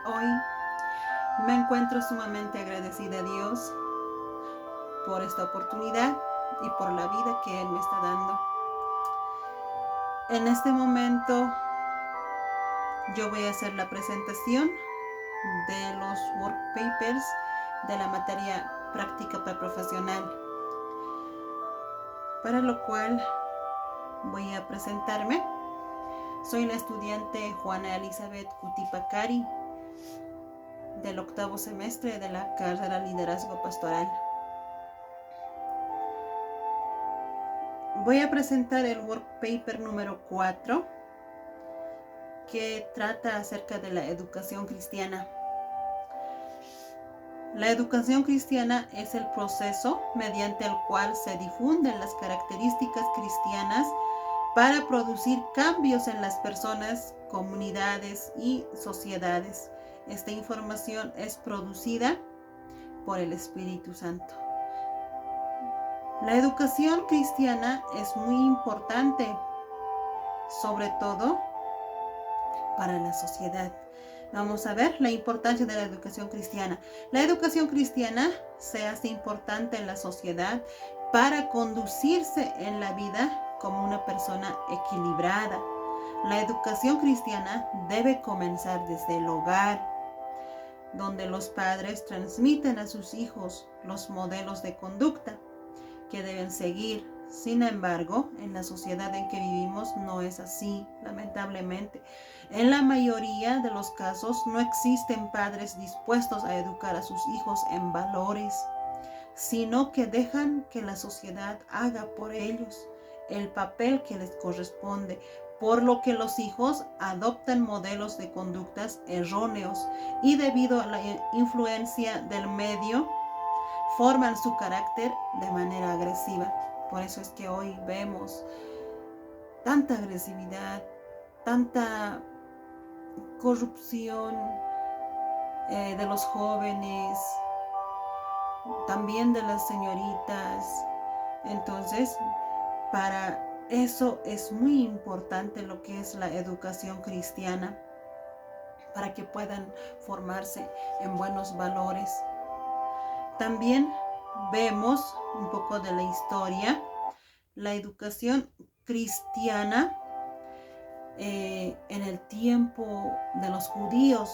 Hoy me encuentro sumamente agradecida a Dios por esta oportunidad y por la vida que Él me está dando. En este momento yo voy a hacer la presentación de los work papers de la materia práctica preprofesional, para lo cual voy a presentarme. Soy la estudiante Juana Elizabeth Cutipacari del 8º semestre de la carrera Liderazgo Pastoral. Voy a presentar el work paper número 4, que trata acerca de la educación cristiana. La educación cristiana es el proceso mediante el cual se difunden las características cristianas para producir cambios en las personas, comunidades y sociedades. Esta información es producida por el Espíritu Santo. La educación cristiana es muy importante, sobre todo para la sociedad. Vamos a ver la importancia de la educación cristiana. La educación cristiana se hace importante en la sociedad para conducirse en la vida como una persona equilibrada. La educación cristiana debe comenzar desde el hogar, donde los padres transmiten a sus hijos los modelos de conducta que deben seguir. Sin embargo, en la sociedad en que vivimos no es así, lamentablemente. En la mayoría de los casos no existen padres dispuestos a educar a sus hijos en valores, sino que dejan que la sociedad haga por ellos el papel que les corresponde, por lo que los hijos adoptan modelos de conductas erróneos y debido a la influencia del medio, forman su carácter de manera agresiva. Por eso es que hoy vemos tanta agresividad, tanta corrupción de los jóvenes, también de las señoritas. Entonces, para eso es muy importante lo que es la educación cristiana, para que puedan formarse en buenos valores. También vemos un poco de la historia, la educación cristiana en el tiempo de los judíos.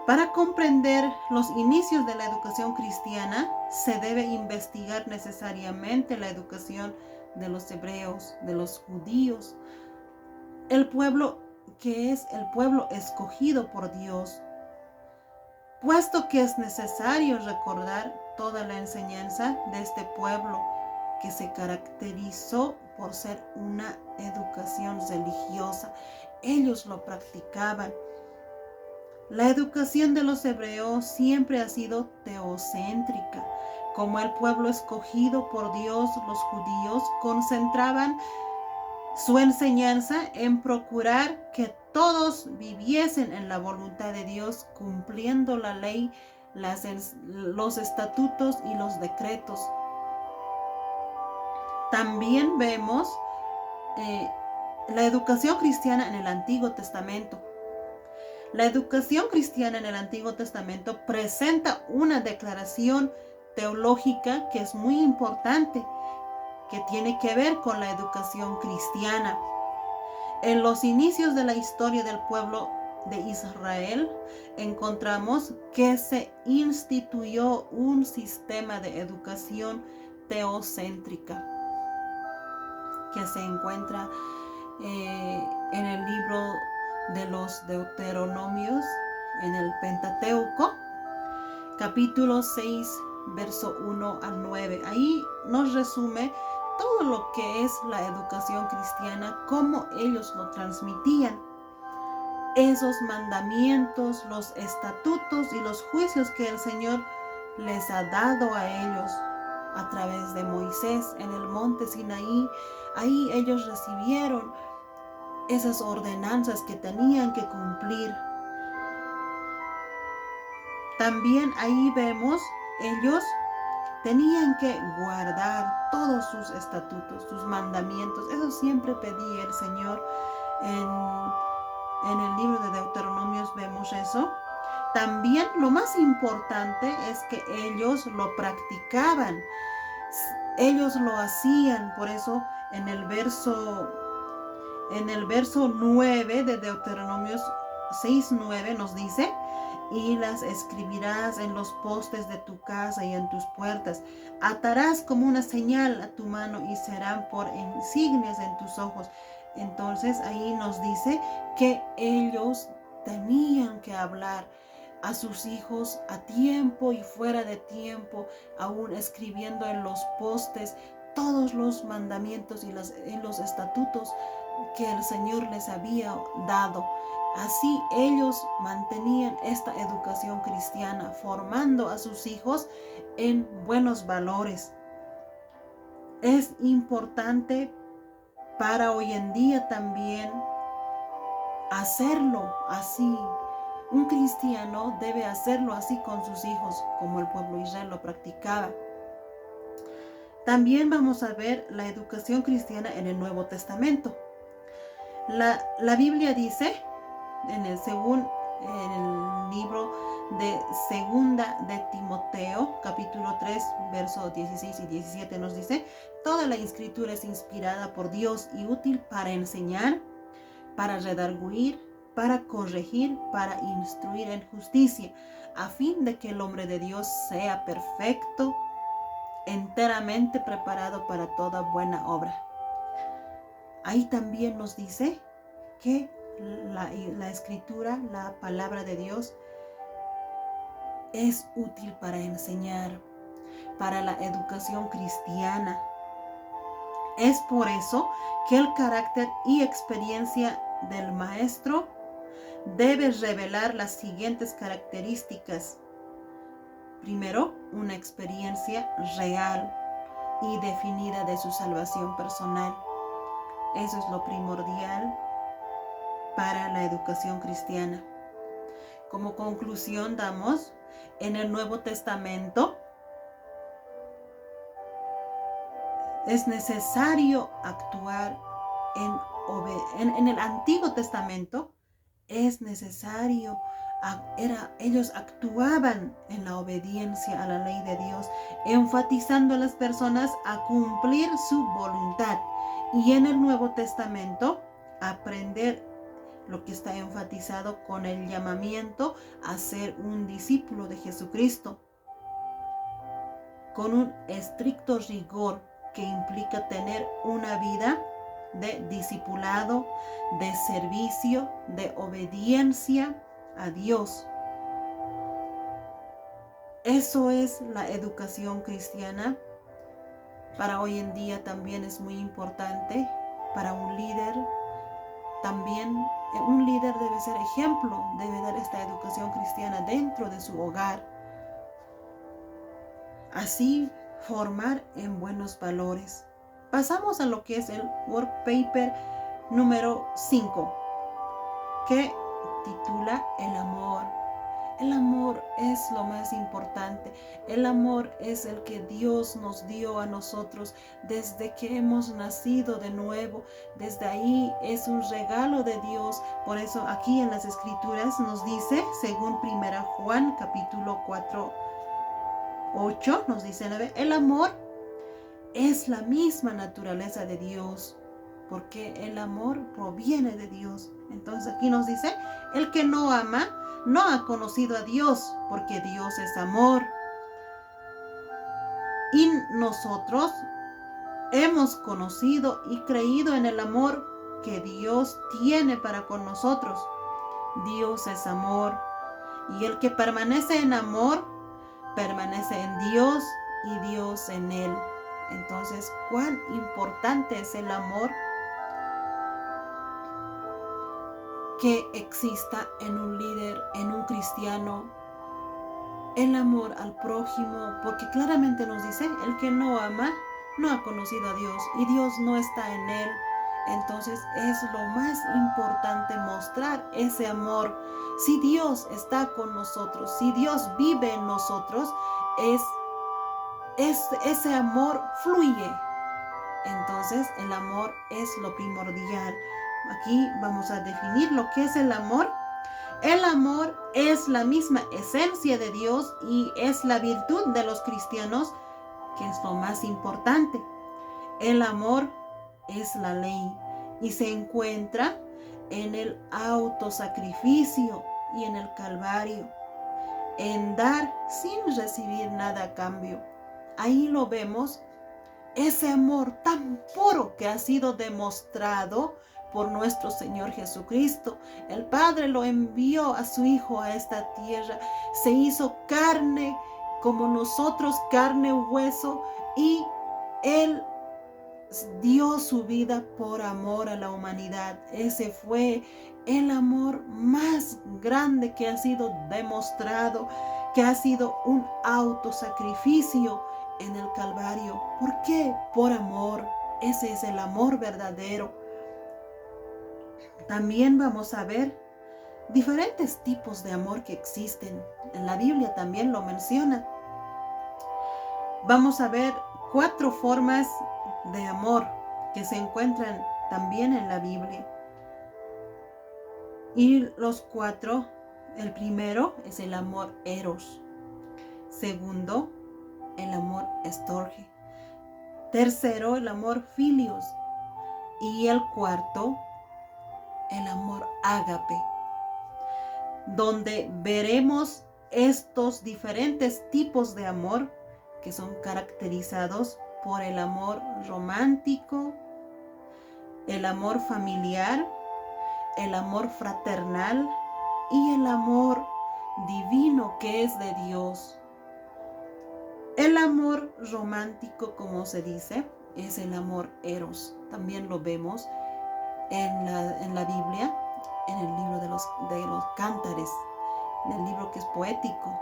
Para comprender los inicios de la educación cristiana, se debe investigar necesariamente la educación de los hebreos, de los judíos, el pueblo que es el pueblo escogido por Dios, puesto que es necesario recordar toda la enseñanza de este pueblo que se caracterizó por ser una educación religiosa. Ellos lo practicaban. La educación de los hebreos siempre ha sido teocéntrica. Como el pueblo escogido por Dios, los judíos concentraban su enseñanza en procurar que todos viviesen en la voluntad de Dios, cumpliendo la ley, los estatutos y los decretos. También vemos la educación cristiana en el Antiguo Testamento. La educación cristiana en el Antiguo Testamento presenta una declaración teológica que es muy importante, que tiene que ver con la educación cristiana. En los inicios de la historia del pueblo de Israel, encontramos que se instituyó un sistema de educación teocéntrica que se encuentra en el libro de los Deuteronomios, en el Pentateuco, capítulo 6, verso 1 al 9. Ahí nos resume todo lo que es la educación cristiana, cómo ellos lo transmitían. Esos mandamientos, los estatutos y los juicios que el Señor les ha dado a ellos a través de Moisés en el monte Sinaí. Ahí ellos recibieron esas ordenanzas que tenían que cumplir. También ahí vemos, ellos tenían que guardar todos sus estatutos, sus mandamientos. Eso siempre pedía el Señor En el libro de Deuteronomios vemos eso. También lo más importante es que ellos lo practicaban. Ellos lo hacían. Por eso en el verso 9 de Deuteronomios 6:9 nos dice: y las escribirás en los postes de tu casa y en tus puertas. Atarás como una señal a tu mano y serán por insignias en tus ojos. Entonces ahí nos dice que ellos tenían que hablar a sus hijos a tiempo y fuera de tiempo, aún escribiendo en los postes todos los mandamientos y los estatutos que el Señor les había dado. Así ellos mantenían esta educación cristiana, formando a sus hijos en buenos valores. Es importante para hoy en día también hacerlo así. Un cristiano debe hacerlo así con sus hijos, como el pueblo de Israel lo practicaba. También vamos a ver la educación cristiana en el Nuevo Testamento. La Biblia dice, según el libro de Segunda de Timoteo, capítulo 3, versos 16 y 17 nos dice: toda la escritura es inspirada por Dios y útil para enseñar, para redarguir, para corregir, para instruir en justicia, a fin de que el hombre de Dios sea perfecto, enteramente preparado para toda buena obra. Ahí también nos dice que la escritura, la palabra de Dios, es útil para enseñar, para la educación cristiana. Es por eso que el carácter y experiencia del maestro debe revelar las siguientes características. Primero, una experiencia real y definida de su salvación personal. Eso es lo primordial para la educación cristiana. Como conclusión damos, en el Nuevo Testamento es necesario actuar en el Antiguo Testamento es necesario, ellos actuaban en la obediencia a la ley de Dios, enfatizando a las personas a cumplir su voluntad. Y en el Nuevo Testamento, aprender lo que está enfatizado con el llamamiento a ser un discípulo de Jesucristo, con un estricto rigor que implica tener una vida de discipulado, de servicio, de obediencia a Dios. Eso es la educación cristiana. Para hoy en día también es muy importante para un líder. También un líder debe ser ejemplo, debe dar esta educación cristiana dentro de su hogar. Así formar en buenos valores. Pasamos a lo que es el work paper número 5, que titula El amor. El amor es lo más importante. El amor es el que Dios nos dio a nosotros desde que hemos nacido de nuevo. Desde ahí es un regalo de Dios. Por eso aquí en las Escrituras nos dice, según 1 Juan capítulo 4:8, nos dice: el amor es la misma naturaleza de Dios, porque el amor proviene de Dios. Entonces aquí nos dice: el que no ama no ha conocido a Dios, porque Dios es amor. Y nosotros hemos conocido y creído en el amor que Dios tiene para con nosotros. Dios es amor, y el que permanece en amor, permanece en Dios y Dios en él. Entonces, ¿cuán importante es el amor que exista en un líder, en un cristiano? El amor al prójimo, porque claramente nos dice: el que no ama no ha conocido a Dios y Dios no está en él. Entonces es lo más importante mostrar ese amor. Si Dios está con nosotros, si Dios vive en nosotros, ese amor fluye. Entonces el amor es lo primordial aquí vamos a definir lo que es el amor. El amor es la misma esencia de Dios y es la virtud de los cristianos, que es lo más importante. El amor es la ley y se encuentra en el autosacrificio y en el Calvario, en dar sin recibir nada a cambio. Ahí lo vemos, ese amor tan puro que ha sido demostrado por nuestro Señor Jesucristo. El Padre lo envió a su Hijo a esta tierra, se hizo carne como nosotros, carne y hueso, y Él dio su vida por amor a la humanidad. Ese fue el amor más grande que ha sido demostrado, que ha sido un autosacrificio en el Calvario. ¿Por qué? Por amor. Ese es el amor verdadero. También vamos a ver diferentes tipos de amor que existen. En la Biblia también lo menciona. Vamos a ver 4 formas de amor que se encuentran también en la Biblia. Y los 4, el primero es el amor eros. Segundo, el amor estorge. Tercero, el amor filios. Y el cuarto, el amor ágape, donde veremos estos diferentes tipos de amor que son caracterizados por el amor romántico, el amor familiar, el amor fraternal y el amor divino que es de Dios. El amor romántico, como se dice, es el amor eros. También lo vemos en la Biblia, en el libro de los Cántares, en el libro que es poético.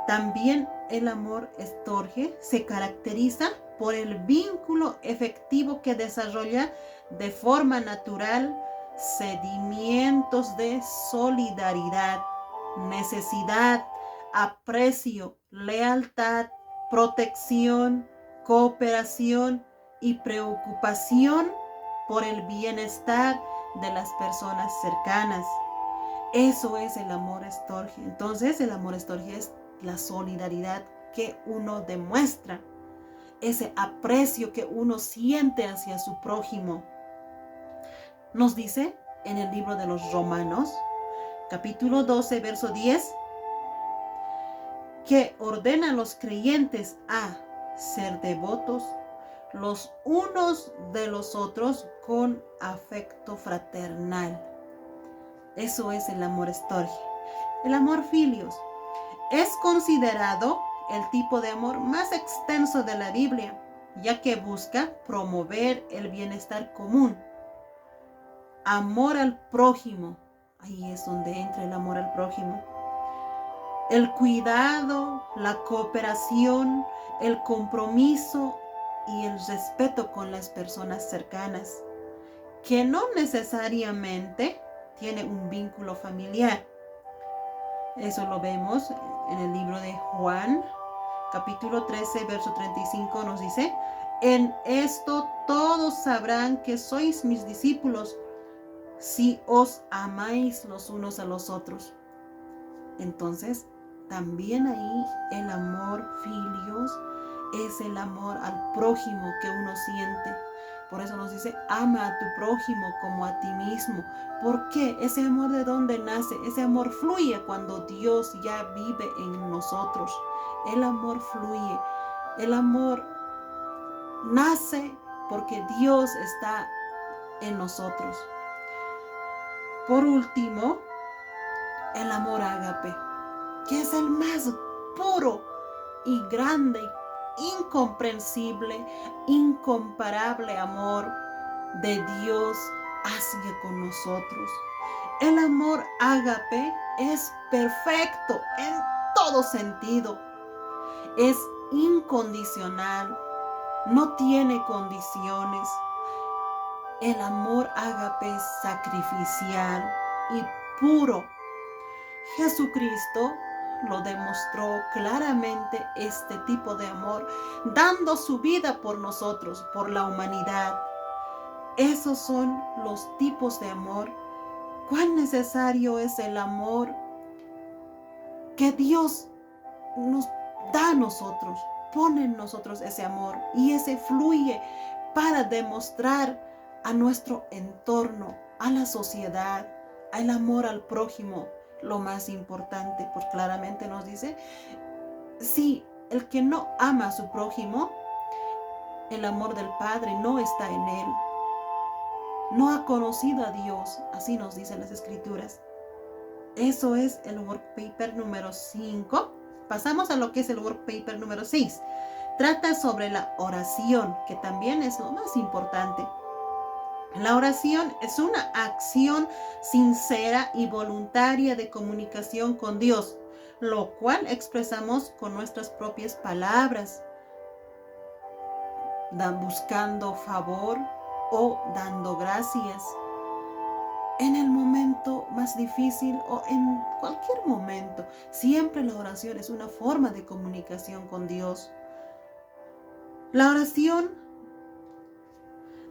También el amor estorge se caracteriza por el vínculo efectivo que desarrolla de forma natural sentimientos de solidaridad, necesidad, aprecio, lealtad, protección, cooperación y preocupación por el bienestar de las personas cercanas. Eso es el amor estorge. Entonces, el amor estorge es la solidaridad que uno demuestra, ese aprecio que uno siente hacia su prójimo. Nos dice en el libro de los Romanos, capítulo 12, verso 10, que ordena a los creyentes a ser devotos los unos de los otros con afecto fraternal. Eso es el amor estorge. El amor filios es considerado el tipo de amor más extenso de la Biblia, ya que busca promover el bienestar común. Amor al prójimo, ahí es donde entra el amor al prójimo. El cuidado, la cooperación, el compromiso y el respeto con las personas cercanas, que no necesariamente tiene un vínculo familiar. Eso lo vemos en el libro de Juan, capítulo 13, verso 35, nos dice: en esto todos sabrán que sois mis discípulos, si os amáis los unos a los otros. Entonces, también ahí el amor filios es el amor al prójimo que uno siente. Por eso nos dice: ama a tu prójimo como a ti mismo. ¿Por qué? Ese amor, ¿de dónde nace? Ese amor fluye cuando Dios ya vive en nosotros. El amor fluye. El amor nace porque Dios está en nosotros. Por último, el amor ágape, que es el más puro y grande, incomprensible, incomparable amor de Dios hacia con nosotros. El amor ágape es perfecto en todo sentido. Es incondicional, no tiene condiciones. El amor ágape es sacrificial y puro. Jesucristo lo demostró claramente, este tipo de amor, dando su vida por nosotros, por la humanidad. Esos son los tipos de amor. Cuán necesario es el amor que Dios nos da a nosotros, pone en nosotros ese amor y ese fluye para demostrar a nuestro entorno, a la sociedad, al amor al prójimo, lo más importante, pues claramente nos dice, si el que no ama a su prójimo, el amor del Padre no está en él, no ha conocido a Dios, así nos dicen las Escrituras. Eso es el workpaper número 5. Pasamos a lo que es el workpaper número 6. Trata sobre la oración, que también es lo más importante. La oración es una acción sincera y voluntaria de comunicación con Dios, lo cual expresamos con nuestras propias palabras, buscando favor o dando gracias. En el momento más difícil o en cualquier momento, siempre la oración es una forma de comunicación con Dios. La oración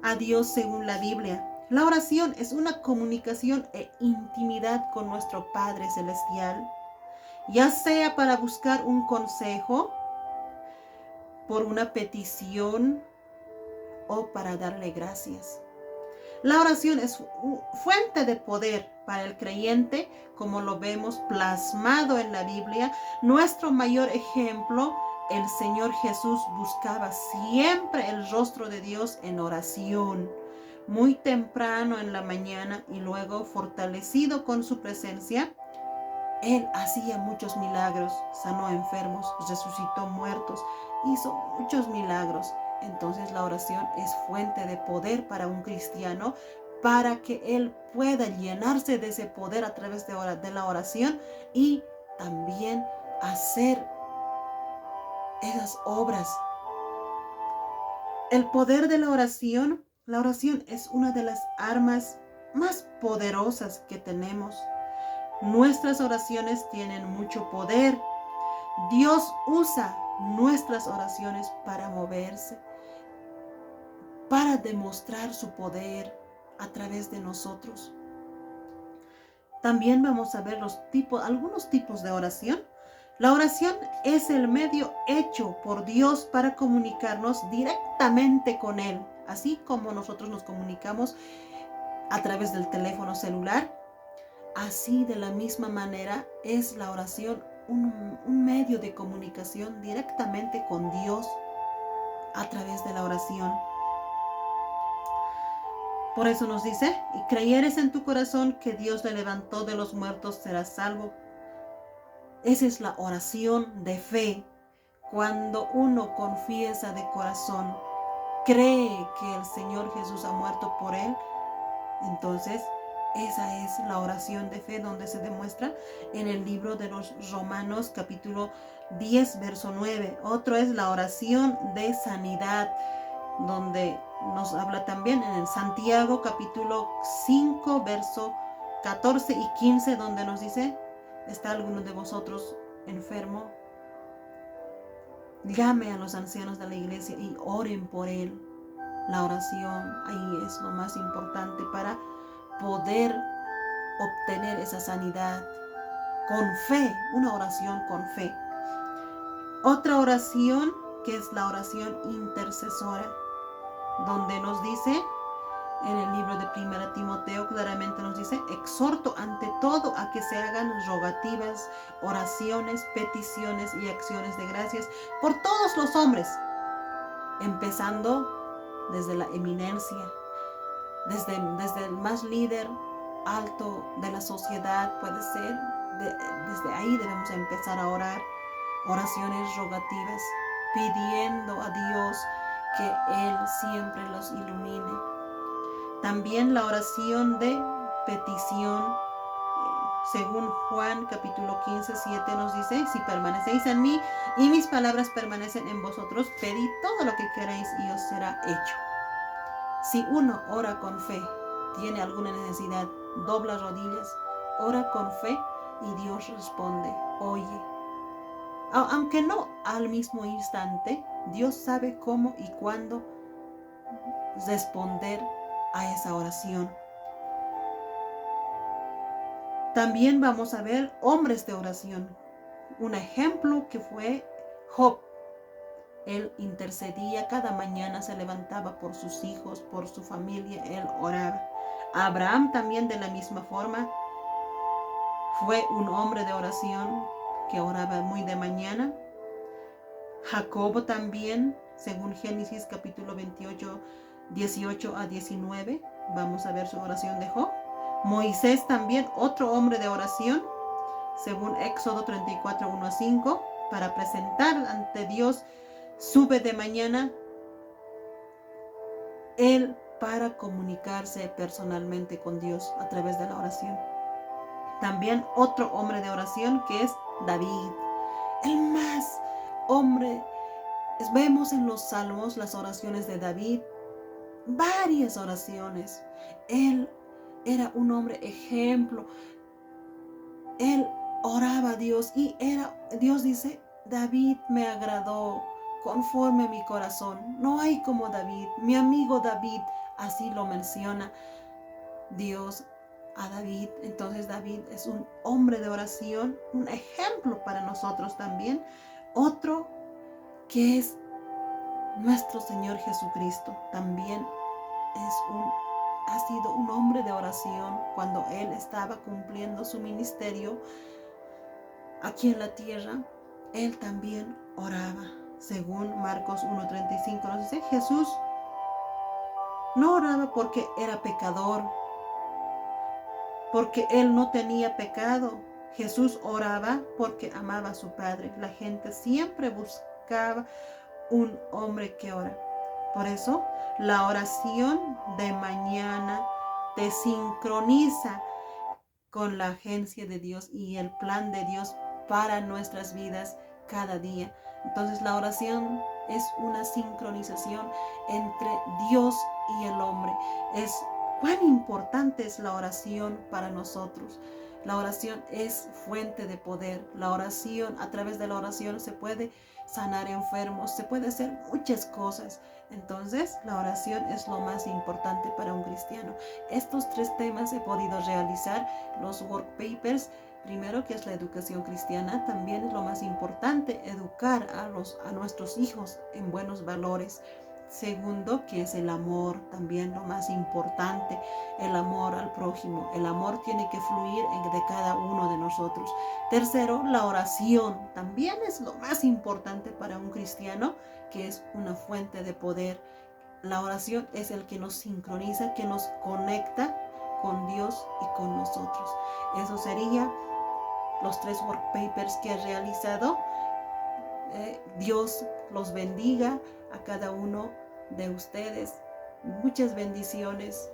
a Dios según la Biblia. La oración es una comunicación e intimidad con nuestro Padre Celestial, ya sea para buscar un consejo, por una petición o para darle gracias. La oración es fuente de poder para el creyente, como lo vemos plasmado en la Biblia. Nuestro mayor ejemplo, el Señor Jesús buscaba siempre el rostro de Dios en oración, muy temprano en la mañana y luego fortalecido con su presencia. Él hacía muchos milagros, sanó enfermos, resucitó muertos, hizo muchos milagros. Entonces la oración es fuente de poder para un cristiano, para que él pueda llenarse de ese poder a través de la oración y también hacer esas obras. El poder de la oración es una de las armas más poderosas que tenemos. Nuestras oraciones tienen mucho poder. Dios usa nuestras oraciones para moverse, para demostrar su poder a través de nosotros. También vamos a ver algunos tipos de oración. La oración es el medio hecho por Dios para comunicarnos directamente con Él, así como nosotros nos comunicamos a través del teléfono celular. Así, de la misma manera, es la oración un medio de comunicación directamente con Dios a través de la oración. Por eso nos dice, y creyeres en tu corazón que Dios le levantó de los muertos, serás salvo. Esa es la oración de fe. Cuando uno confiesa de corazón, cree que el Señor Jesús ha muerto por él, entonces esa es la oración de fe, donde se demuestra en el libro de los Romanos capítulo 10 verso 9. Otro es la oración de sanidad, donde nos habla también en el Santiago capítulo 5 verso 14 y 15, donde nos dice, ¿está alguno de vosotros enfermo? Llame a los ancianos de la iglesia y oren por él. La oración ahí es lo más importante para poder obtener esa sanidad con fe, una oración con fe. Otra oración que es la oración intercesora, donde nos dice en el libro de 1 Timoteo, claramente nos dice, exhorto ante todo a que se hagan rogativas, oraciones, peticiones y acciones de gracias por todos los hombres, empezando desde la eminencia, desde el más líder alto de la sociedad, puede ser, desde ahí debemos empezar a orar, oraciones rogativas, pidiendo a Dios que Él siempre los ilumine. También la oración de petición, según Juan capítulo 15, 7 nos dice, si permanecéis en mí y mis palabras permanecen en vosotros, pedid todo lo que queréis y os será hecho. Si uno ora con fe, tiene alguna necesidad, dobla rodillas, ora con fe y Dios responde, oye. Aunque no al mismo instante, Dios sabe cómo y cuándo responder a esa oración. También vamos a ver hombres de oración. Un ejemplo que fue Job. Él intercedía cada mañana, se levantaba por sus hijos, por su familia, él oraba. Abraham también de la misma forma fue un hombre de oración que oraba muy de mañana. Jacobo también, según Génesis capítulo 28, 18 a 19, vamos a ver su oración de Job. Moisés también, otro hombre de oración, según Éxodo 34, 1 a 5, para presentar ante Dios, sube de mañana él para comunicarse personalmente con Dios a través de la oración. También otro hombre de oración que es David, el más hombre. Vemos en los salmos las oraciones de David, varias oraciones. Él era un hombre ejemplo. Él oraba a Dios y Dios dice, David me agradó conforme a mi corazón. No hay como David, mi amigo David, así lo menciona Dios a David. Entonces David es un hombre de oración, un ejemplo para nosotros también. Otro que es nuestro Señor Jesucristo, también ha sido un hombre de oración cuando Él estaba cumpliendo su ministerio aquí en la tierra. Él también oraba. Según Marcos 1:35 nos dice, Jesús no oraba porque era pecador, porque Él no tenía pecado. Jesús oraba porque amaba a su Padre. La gente siempre buscaba un hombre que ora. Por eso, la oración de mañana te sincroniza con la agencia de Dios y el plan de Dios para nuestras vidas cada día. Entonces, la oración es una sincronización entre Dios y el hombre. Cuán importante es la oración para nosotros. La oración es fuente de poder. La oración, a través de la oración se puede sanar enfermos, se puede hacer muchas cosas. Entonces, la oración es lo más importante para un cristiano. Estos 3 temas he podido realizar, los work papers. Primero, que es la educación cristiana, también es lo más importante, educar a nuestros hijos en buenos valores. Segundo, que es el amor, también lo más importante, el amor al prójimo. El amor tiene que fluir de cada uno de nosotros. Tercero, la oración, también es lo más importante para un cristiano, que es una fuente de poder. La oración es el que nos sincroniza, que nos conecta con Dios y con nosotros. Eso sería los 3 work papers que he realizado. Dios los bendiga a cada uno de ustedes. Muchas bendiciones.